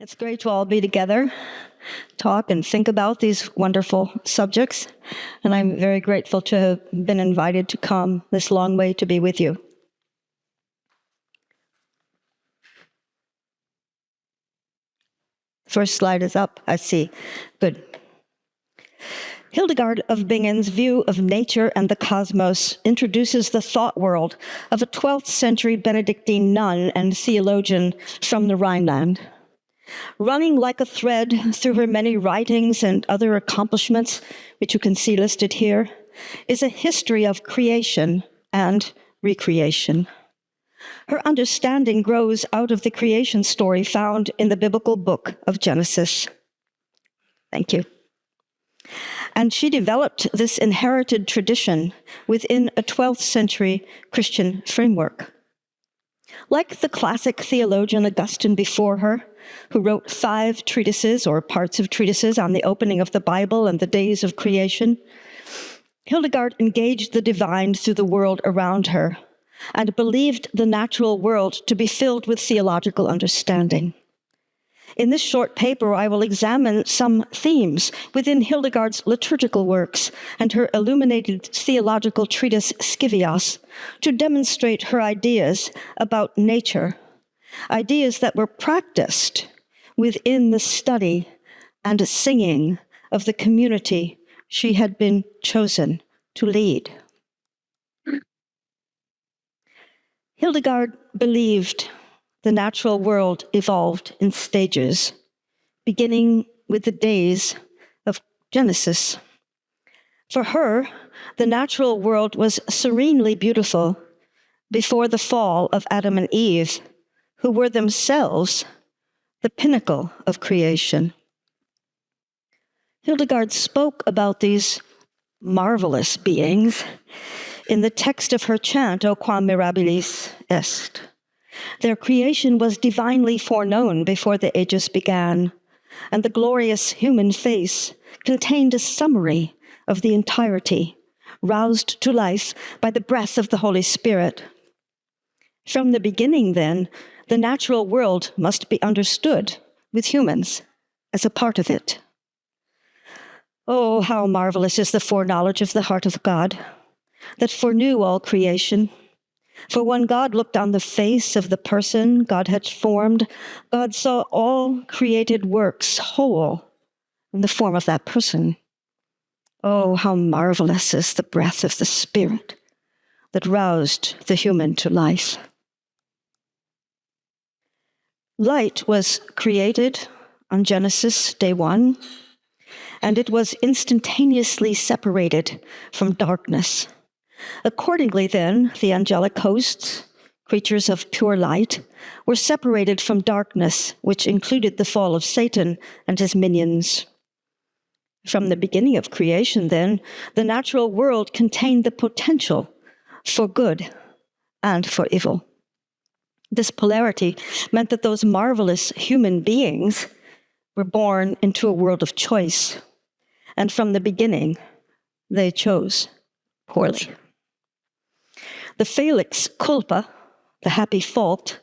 It's great to all be together, talk and think about these wonderful subjects, and I'm very grateful to have been invited to come this long way to be with you. First slide is up, I see. Good. Hildegard of Bingen's view of nature and the cosmos introduces the thought world of a 12th century Benedictine nun and theologian from the Rhineland. Running like a thread through her many writings and other accomplishments, which you can see listed here, is a history of creation and recreation. Her understanding grows out of the creation story found in the biblical book of Genesis. Thank you. And she developed this inherited tradition within a 12th century Christian framework. Like the classic theologian Augustine before her, who wrote 5 treatises or parts of treatises on the opening of the Bible and the days of creation, Hildegard engaged the divine through the world around her and believed the natural world to be filled with theological understanding. In this short paper, I will examine some themes within Hildegard's liturgical works and her illuminated theological treatise Scivias to demonstrate her ideas about nature, ideas that were practiced within the study and singing of the community she had been chosen to lead. Hildegard believed the natural world evolved in stages, beginning with the days of Genesis. For her, the natural world was serenely beautiful before the fall of Adam and Eve, who were themselves the pinnacle of creation. Hildegard spoke about these marvelous beings in the text of her chant, O quam mirabilis est. Their creation was divinely foreknown before the ages began, and the glorious human face contained a summary of the entirety, roused to life by the breath of the Holy Spirit. From the beginning, then, the natural world must be understood with humans as a part of it. Oh, how marvelous is the foreknowledge of the heart of God, that foreknew all creation. For when God looked on the face of the person God had formed, God saw all created works whole in the form of that person. Oh, how marvelous is the breath of the Spirit that roused the human to life. Light was created on Genesis day 1, and it was instantaneously separated from darkness. Accordingly, then, the angelic hosts, creatures of pure light, were separated from darkness, which included the fall of Satan and his minions. From the beginning of creation, then, the natural world contained the potential for good and for evil. This polarity meant that those marvelous human beings were born into a world of choice, and from the beginning, they chose poorly. The felix culpa, the happy fault,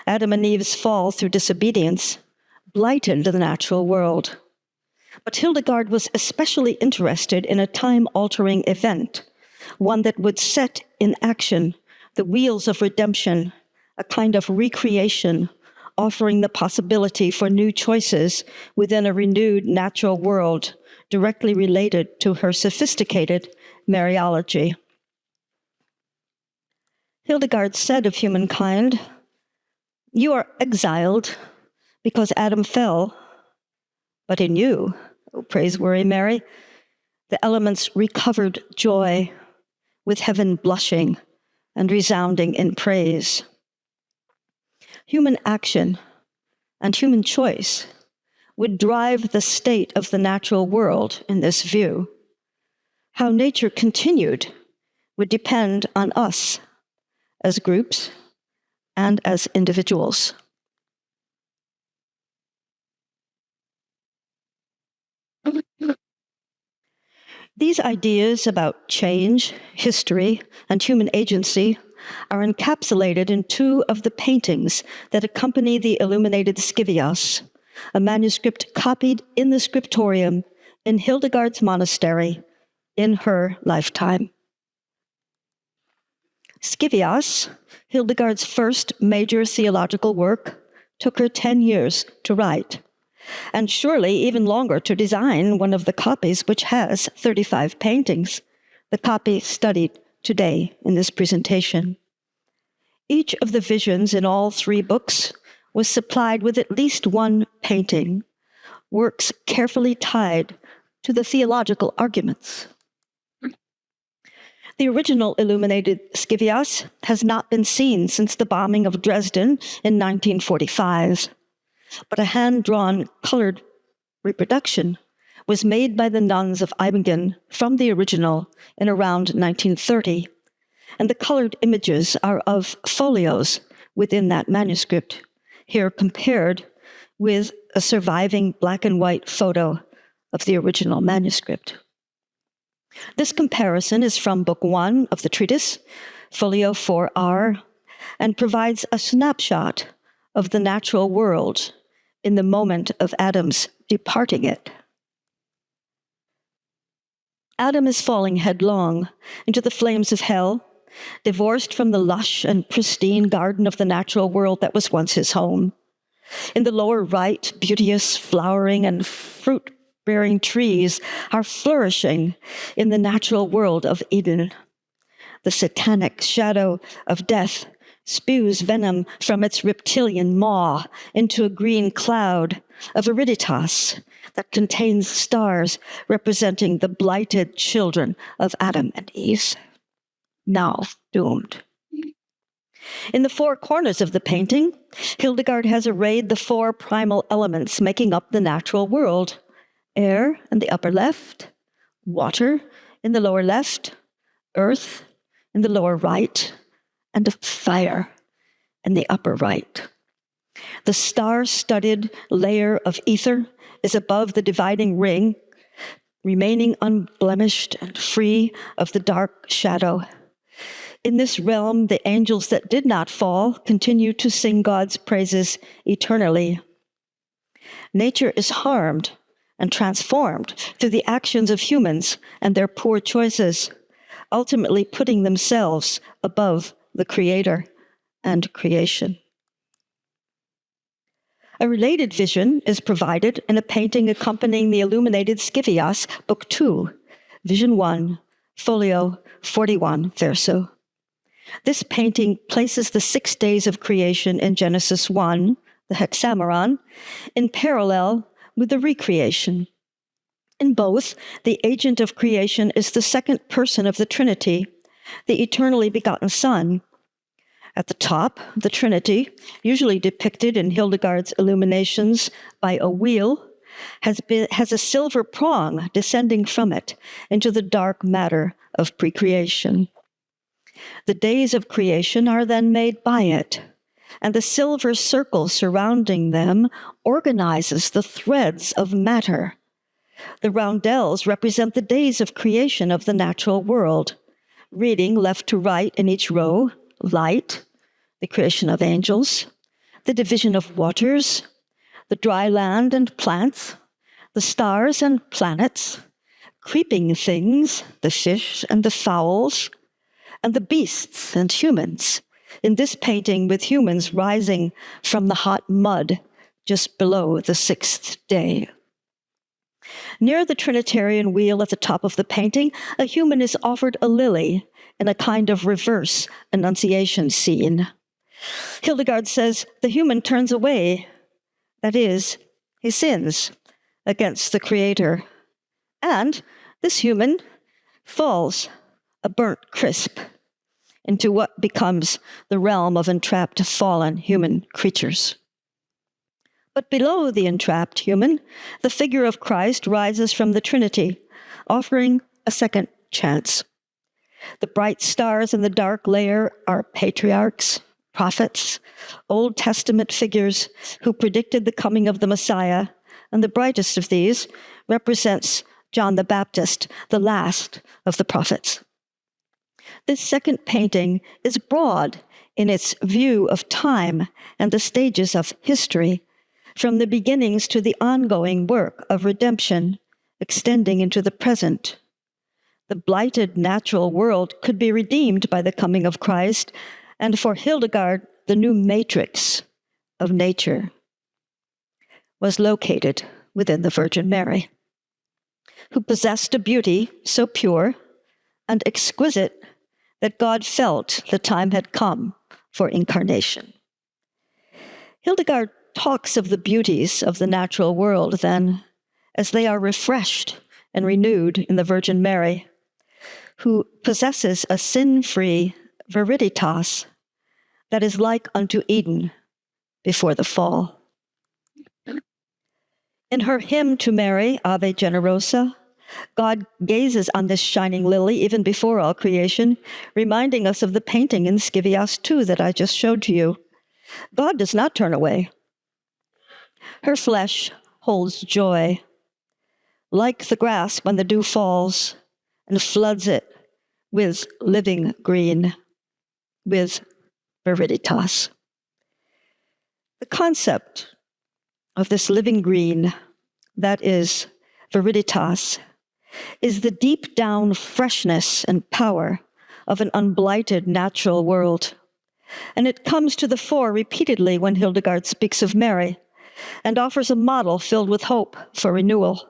Adam and Eve's fall through disobedience, blighted the natural world. But Hildegard was especially interested in a time-altering event, one that would set in action the wheels of redemption, a kind of recreation, offering the possibility for new choices within a renewed natural world directly related to her sophisticated Mariology. Hildegard said of humankind, "You are exiled because Adam fell, but in you, O praiseworthy Mary, the elements recovered joy, with heaven blushing and resounding in praise." Human action and human choice would drive the state of the natural world in this view. How nature continued would depend on us as groups and as individuals. These ideas about change, history, and human agency are encapsulated in 2 of the paintings that accompany the illuminated Scivias, a manuscript copied in the scriptorium in Hildegard's monastery in her lifetime. Scivias, Hildegard's first major theological work, took her 10 years to write, and surely even longer to design one of the copies, which has 35 paintings, the copy studied today in this presentation. Each of the visions in all 3 books was supplied with at least one painting, works carefully tied to the theological arguments. The original illuminated Scivias has not been seen since the bombing of Dresden in 1945, but a hand-drawn colored reproduction was made by the nuns of Bingen from the original in around 1930, and the colored images are of folios within that manuscript, here compared with a surviving black and white photo of the original manuscript. This comparison is from Book 1 of the treatise, Folio 4R, and provides a snapshot of the natural world in the moment of Adam's departing it. Adam is falling headlong into the flames of hell, divorced from the lush and pristine garden of the natural world that was once his home. In the lower right, beauteous, flowering, and fruit-bearing trees are flourishing in the natural world of Eden. The satanic shadow of death spews venom from its reptilian maw into a green cloud of iriditas that contains stars representing the blighted children of Adam and Eve, now doomed. In the 4 corners of the painting, Hildegard has arrayed the 4 primal elements making up the natural world: air in the upper left, water in the lower left, earth in the lower right, and fire in the upper right. The star-studded layer of ether is above the dividing ring, remaining unblemished and free of the dark shadow. In this realm, the angels that did not fall continue to sing God's praises eternally. Nature is harmed and transformed through the actions of humans and their poor choices, ultimately putting themselves above the Creator and creation. A related vision is provided in a painting accompanying the illuminated Scivias, Book 2, Vision 1, Folio 41, verso. This painting places the 6 days of creation in Genesis 1, the Hexameron, in parallel with the recreation. In both, the agent of creation is the second person of the Trinity, the eternally begotten Son. At the top, the Trinity, usually depicted in Hildegard's illuminations by a wheel, has a silver prong descending from it into the dark matter of precreation. The days of creation are then made by it, and the silver circle surrounding them organizes the threads of matter. The roundels represent the days of creation of the natural world, reading left to right in each row: light, the creation of angels, the division of waters, the dry land and plants, the stars and planets, creeping things, the fish and the fowls, and the beasts and humans, in this painting with humans rising from the hot mud just below the 6th day. Near the Trinitarian wheel at the top of the painting, a human is offered a lily in a kind of reverse Annunciation scene. Hildegard says the human turns away, that is, he sins against the Creator, and this human falls, a burnt crisp, into what becomes the realm of entrapped fallen human creatures. But below the entrapped human, the figure of Christ rises from the Trinity, offering a second chance. The bright stars in the dark layer are patriarchs, prophets, Old Testament figures who predicted the coming of the Messiah, and the brightest of these represents John the Baptist, the last of the prophets. This second painting is broad in its view of time and the stages of history, from the beginnings to the ongoing work of redemption, extending into the present. The blighted natural world could be redeemed by the coming of Christ, and for Hildegard, the new matrix of nature was located within the Virgin Mary, who possessed a beauty so pure and exquisite that God felt the time had come for incarnation. Hildegard talks of the beauties of the natural world, then, as they are refreshed and renewed in the Virgin Mary, who possesses a sin-free viriditas that is like unto Eden before the fall. In her hymn to Mary, Ave Generosa, God gazes on this shining lily even before all creation, reminding us of the painting in Scivias 2 that I just showed to you. God does not turn away. Her flesh holds joy, like the grass when the dew falls and floods it with living green, with viriditas. The concept of this living green, that is viriditas, is the deep down freshness and power of an unblighted natural world. And it comes to the fore repeatedly when Hildegard speaks of Mary and offers a model filled with hope for renewal.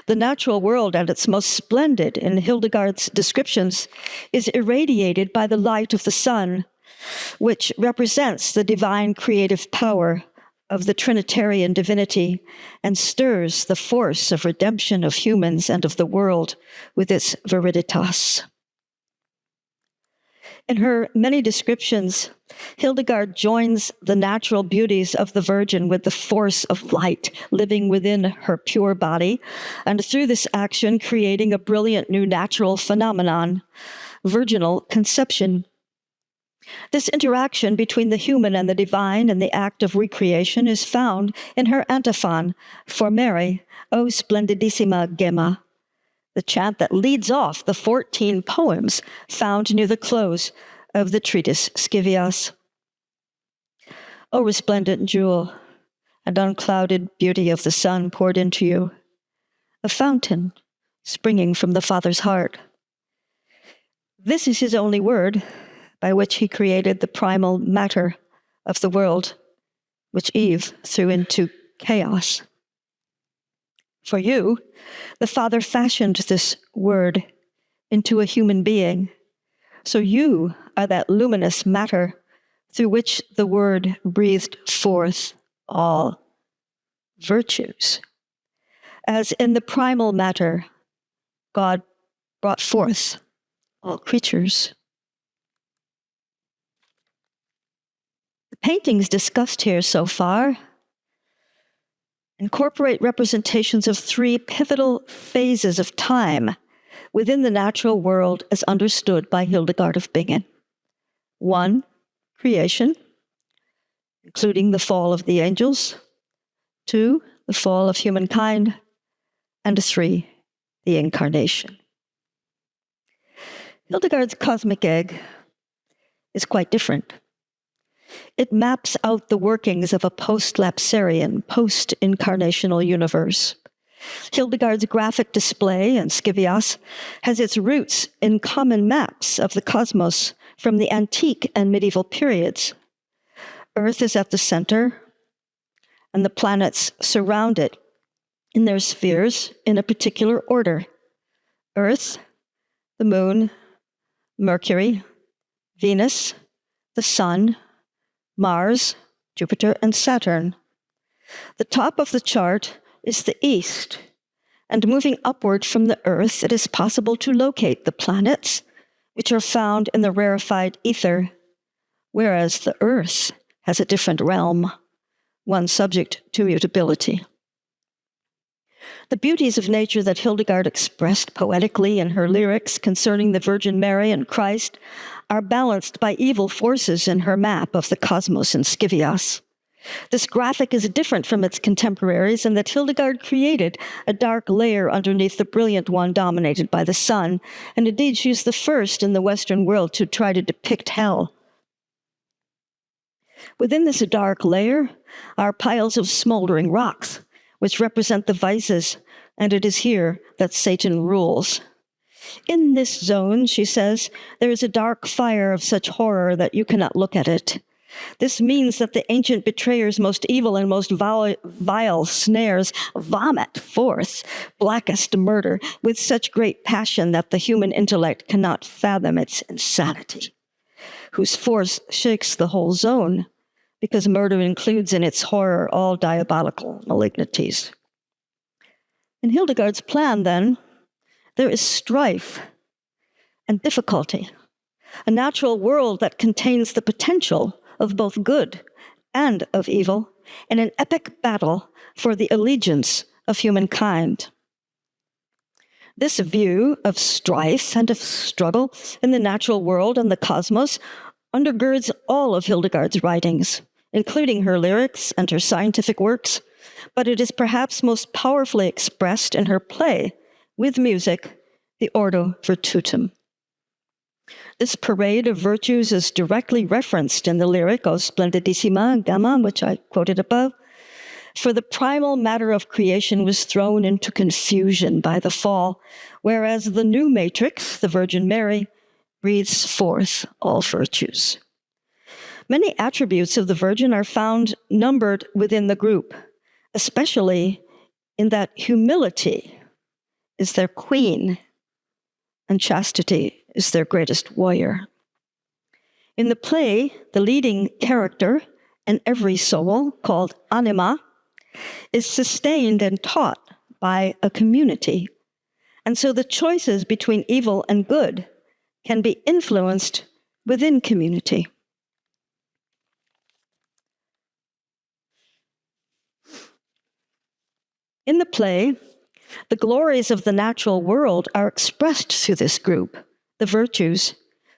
The natural world at its most splendid in Hildegard's descriptions is irradiated by the light of the sun, which represents the divine creative power of the Trinitarian divinity and stirs the force of redemption of humans and of the world with its viriditas. In her many descriptions, Hildegard joins the natural beauties of the Virgin with the force of light living within her pure body, and through this action creating a brilliant new natural phenomenon, virginal conception. This interaction between the human and the divine in the act of recreation is found in her antiphon for Mary, O Splendidissima Gemma, the chant that leads off the 14 poems found near the close of the treatise Scivias. O resplendent jewel and unclouded beauty of the sun poured into you, a fountain springing from the Father's heart. This is his only word, by which he created the primal matter of the world, which Eve threw into chaos. For you, the Father fashioned this word into a human being, so you are that luminous matter through which the word breathed forth all virtues. As in the primal matter, God brought forth all creatures. The paintings discussed here so far incorporate representations of three pivotal phases of time within the natural world as understood by Hildegard of Bingen. 1, creation, including the fall of the angels. 2, the fall of humankind. And 3, the incarnation. Hildegard's cosmic egg is quite different. It maps out the workings of a post-lapsarian, post-incarnational universe. Hildegard's graphic display in Scivias has its roots in common maps of the cosmos from the antique and medieval periods. Earth is at the center, and the planets surround it in their spheres in a particular order. Earth, the moon, Mercury, Venus, the sun, Mars, Jupiter, and Saturn. The top of the chart is the east, and moving upward from the Earth, it is possible to locate the planets, which are found in the rarefied ether, whereas the Earth has a different realm, one subject to mutability. The beauties of nature that Hildegard expressed poetically in her lyrics concerning the Virgin Mary and Christ are balanced by evil forces in her map of the cosmos in Scivias. This graphic is different from its contemporaries in that Hildegard created a dark layer underneath the brilliant one dominated by the sun, and indeed she's the first in the Western world to try to depict hell. Within this dark layer, are piles of smoldering rocks, which represent the vices, and it is here that Satan rules. In this zone, she says, there is a dark fire of such horror that you cannot look at it. This means that the ancient betrayer's most evil and most vile snares vomit forth blackest murder with such great passion that the human intellect cannot fathom its insanity, whose force shakes the whole zone, because murder includes in its horror all diabolical malignities. In Hildegard's plan, then, there is strife and difficulty, a natural world that contains the potential of both good and of evil, in an epic battle for the allegiance of humankind. This view of strife and of struggle in the natural world and the cosmos undergirds all of Hildegard's writings, including her lyrics and her scientific works, but it is perhaps most powerfully expressed in her play, with music, the Ordo Virtutum. This parade of virtues is directly referenced in the lyric O Splendidissima Gamma, which I quoted above. For the primal matter of creation was thrown into confusion by the fall, whereas the new matrix, the Virgin Mary, breathes forth all virtues. Many attributes of the Virgin are found numbered within the group, especially in that humility is their queen and chastity is their greatest warrior. In the play, the leading character and every soul, called anima, is sustained and taught by a community. And so the choices between evil and good can be influenced within community. In the play, the glories of the natural world are expressed through this group, the virtues,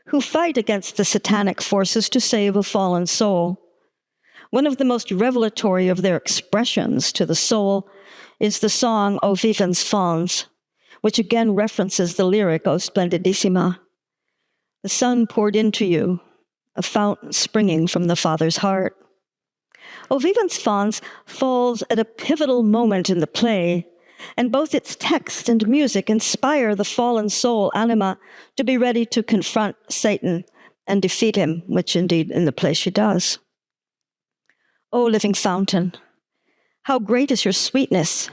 who fight against the satanic forces to save a fallen soul. One of the most revelatory of their expressions to the soul is the song O Vivens Fons, which again references the lyric O Splendidissima. The sun poured into you, a fountain springing from the Father's heart. O Vivens Fons falls at a pivotal moment in the play, and both its text and music inspire the fallen soul, anima, to be ready to confront Satan and defeat him, which indeed in the play she does. O living fountain, how great is your sweetness,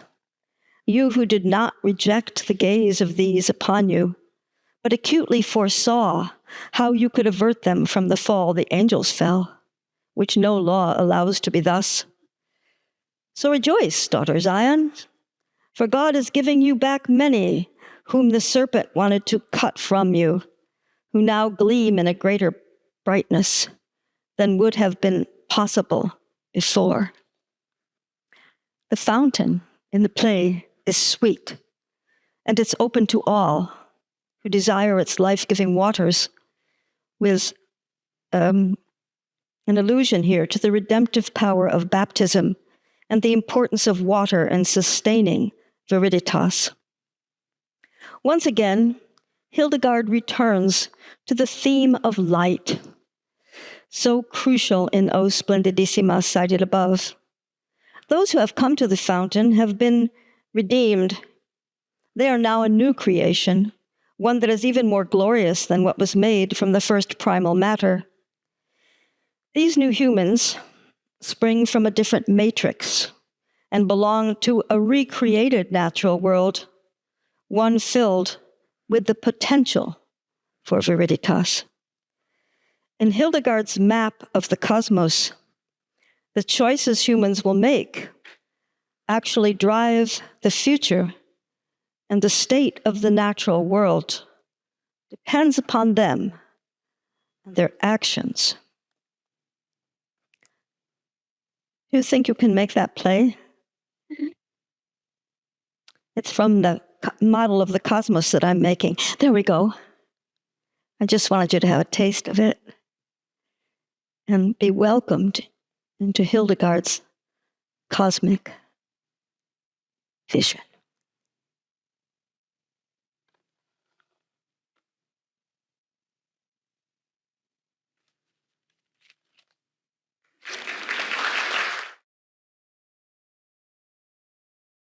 you who did not reject the gaze of these upon you, but acutely foresaw how you could avert them from the fall the angels fell, which no law allows to be thus. So rejoice, daughter Zion, for God is giving you back many whom the serpent wanted to cut from you, who now gleam in a greater brightness than would have been possible before. The fountain in the play is sweet, and it's open to all who desire its life-giving waters, with an allusion here to the redemptive power of baptism and the importance of water in sustaining viriditas. Once again, Hildegard returns to the theme of light, so crucial in O Splendidissima cited above. Those who have come to the fountain have been redeemed. They are now a new creation, one that is even more glorious than what was made from the first primal matter. These new humans spring from a different matrix and belong to a recreated natural world, one filled with the potential for viriditas. In Hildegard's map of the cosmos, the choices humans will make actually drive the future, and the state of the natural world depends upon them and their actions. Do you think you can make that play? It's from the model of the cosmos that I'm making. There we go. I just wanted you to have a taste of it and be welcomed into Hildegard's cosmic vision.